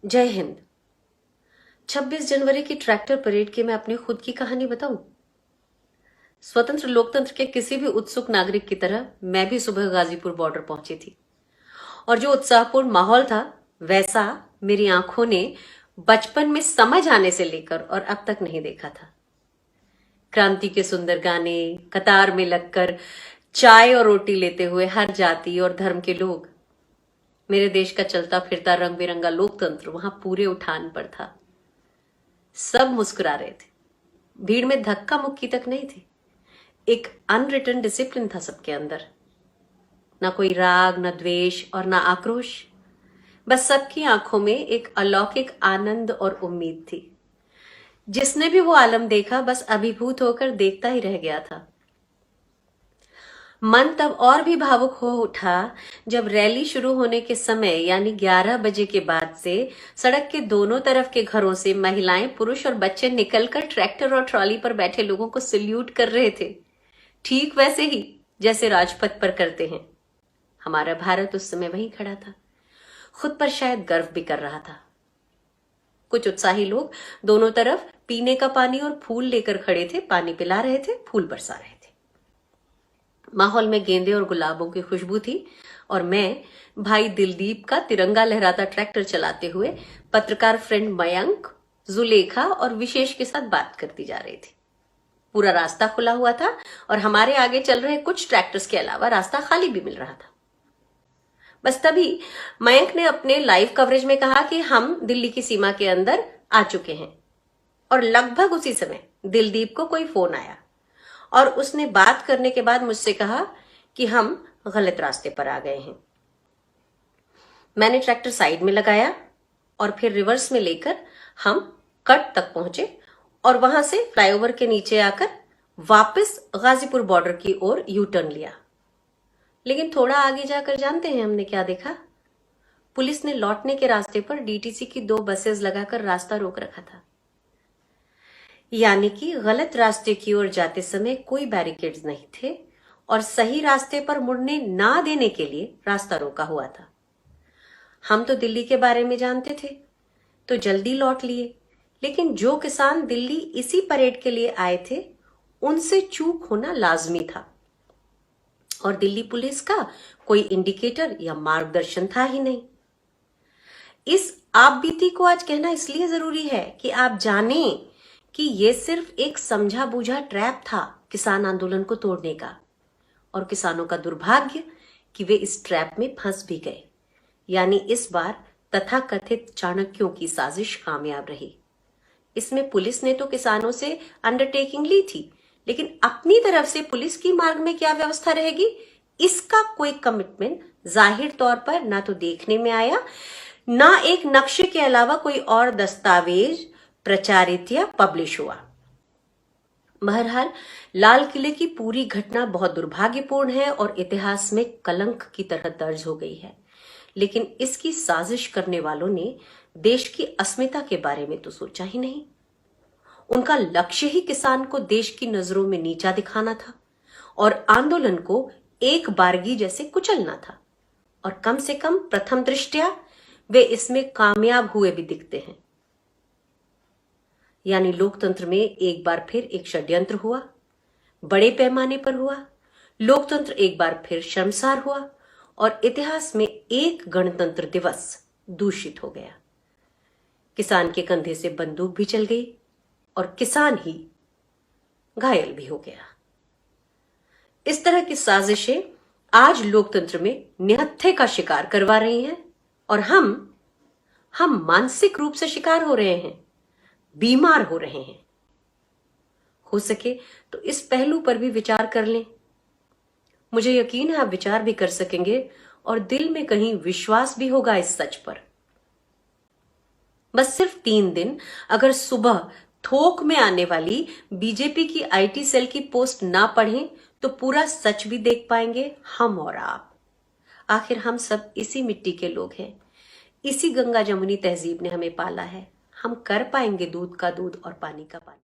जय हिंद। 26 जनवरी की tractor parade की मैं अपनी खुद की कहानी बताऊं। स्वतंत्र लोकतंत्र के किसी भी उत्सुक नागरिक की तरह मैं भी सुबह गाजीपुर बॉर्डर पहुंची थी और जो उत्साहपूर्ण माहौल था वैसा मेरी आंखों ने बचपन में समझ आने से लेकर और अब तक नहीं देखा था। क्रांति के सुंदर गाने, कतार में लगकर चाय और रोटी लेते हुए हर जाति और धर्म के लोग, मेरे देश का चलता फिरता रंग बिरंगा लोकतंत्र वहां पूरे उठान पर था। सब मुस्कुरा रहे थे, भीड़ में धक्का मुक्की तक नहीं थी। एक अनरिटन डिसिप्लिन था सबके अंदर, ना कोई राग, ना द्वेष और ना आक्रोश। बस सबकी आंखों में एक अलौकिक आनंद और उम्मीद थी। जिसने भी वो आलम देखा बस अभिभूत होकर देखता ही रह गया था। मन तब और भी भावुक हो उठा जब रैली शुरू होने के समय यानी 11 बजे के बाद से सड़क के दोनों तरफ के घरों से महिलाएं, पुरुष और बच्चे निकलकर ट्रैक्टर और ट्रॉली पर बैठे लोगों को सल्यूट कर रहे थे, ठीक वैसे ही जैसे राजपथ पर करते हैं। हमारा भारत उस समय वहीं खड़ा था, खुद पर शायद गर्व भी कर रहा था। कुछ उत्साही लोग दोनों तरफ पीने का पानी और फूल लेकर खड़े थे, पानी पिला रहे थे, फूल बरसा रहे थे। माहौल में गेंदे और गुलाबों की खुशबू थी और मैं भाई दिलदीप का तिरंगा लहराता ट्रैक्टर चलाते हुए पत्रकार फ्रेंड मयंक, जुलेखा और विशेष के साथ बात करती जा रही थी। पूरा रास्ता खुला हुआ था और हमारे आगे चल रहे कुछ ट्रैक्टर्स के अलावा रास्ता खाली भी मिल रहा था। बस तभी मयंक ने अपने लाइव कवरेज में कहा कि हम दिल्ली की सीमा के अंदर आ चुके हैं और लगभग उसी समय दिलदीप को कोई फोन आया और उसने बात करने के बाद मुझसे कहा कि हम गलत रास्ते पर आ गए हैं। मैंने ट्रैक्टर साइड में लगाया और फिर रिवर्स में लेकर हम कट तक पहुंचे और वहां से फ्लाईओवर के नीचे आकर वापस गाजीपुर बॉर्डर की ओर यू टर्न लिया। लेकिन थोड़ा आगे जाकर जानते हैं हमने क्या देखा? पुलिस ने लौटने के रास्ते पर डीटीसी की 2 बसेस लगाकर रास्ता रोक रखा था। यानी कि गलत रास्ते की ओर जाते समय कोई बैरिकेड्स नहीं थे और सही रास्ते पर मुड़ने ना देने के लिए रास्ता रोका हुआ था। हम तो दिल्ली के बारे में जानते थे तो जल्दी लौट लिए, लेकिन जो किसान दिल्ली इसी परेड के लिए आए थे उनसे चूक होना लाजमी था और दिल्ली पुलिस का कोई इंडिकेटर या मार्गदर्शन था ही नहीं। इस आप बीती को आज कहना इसलिए जरूरी है कि आप जानें कि यह सिर्फ एक समझा बूझा ट्रैप था किसान आंदोलन को तोड़ने का, और किसानों का दुर्भाग्य कि वे इस ट्रैप में फंस भी गए। यानी इस बार तथाकथित चाणक्यों की साजिश कामयाब रही। इसमें पुलिस ने तो किसानों से अंडरटेकिंग ली थी, लेकिन अपनी तरफ से पुलिस की मार्ग में क्या व्यवस्था रहेगी इसका कोई कमिटमेंट जाहिर तौर पर ना तो देखने में आया, ना एक नक्शे के अलावा कोई और दस्तावेज प्रचारित या पब्लिश हुआ। बहरहाल लाल किले की पूरी घटना बहुत दुर्भाग्यपूर्ण है और इतिहास में कलंक की तरह दर्ज हो गई है। लेकिन इसकी साजिश करने वालों ने देश की अस्मिता के बारे में तो सोचा ही नहीं। उनका लक्ष्य ही किसान को देश की नजरों में नीचा दिखाना था और आंदोलन को एक बारगी जैसे कुचलना था, और कम से कम प्रथम दृष्टया वे इसमें कामयाब हुए भी दिखते हैं। यानी लोकतंत्र में एक बार फिर एक षड्यंत्र हुआ, बड़े पैमाने पर हुआ। लोकतंत्र एक बार फिर शर्मसार हुआ और इतिहास में एक गणतंत्र दिवस दूषित हो गया। किसान के कंधे से बंदूक भी चल गई और किसान ही घायल भी हो गया। इस तरह की साजिशें आज लोकतंत्र में निहत्थे का शिकार करवा रही हैं और हम मानसिक रूप से शिकार हो रहे हैं, बीमार हो रहे हैं। हो सके तो इस पहलू पर भी विचार कर लें। मुझे यकीन है आप विचार भी कर सकेंगे और दिल में कहीं विश्वास भी होगा इस सच पर। बस सिर्फ 3 दिन अगर सुबह थोक में आने वाली बीजेपी की आईटी सेल की पोस्ट ना पढ़ें तो पूरा सच भी देख पाएंगे हम और आप। आखिर हम सब इसी मिट्टी के लोग हैं, इसी गंगा जमुनी तहजीब ने हमें पाला है। हम कर पाएंगे दूध का दूध और पानी का पानी।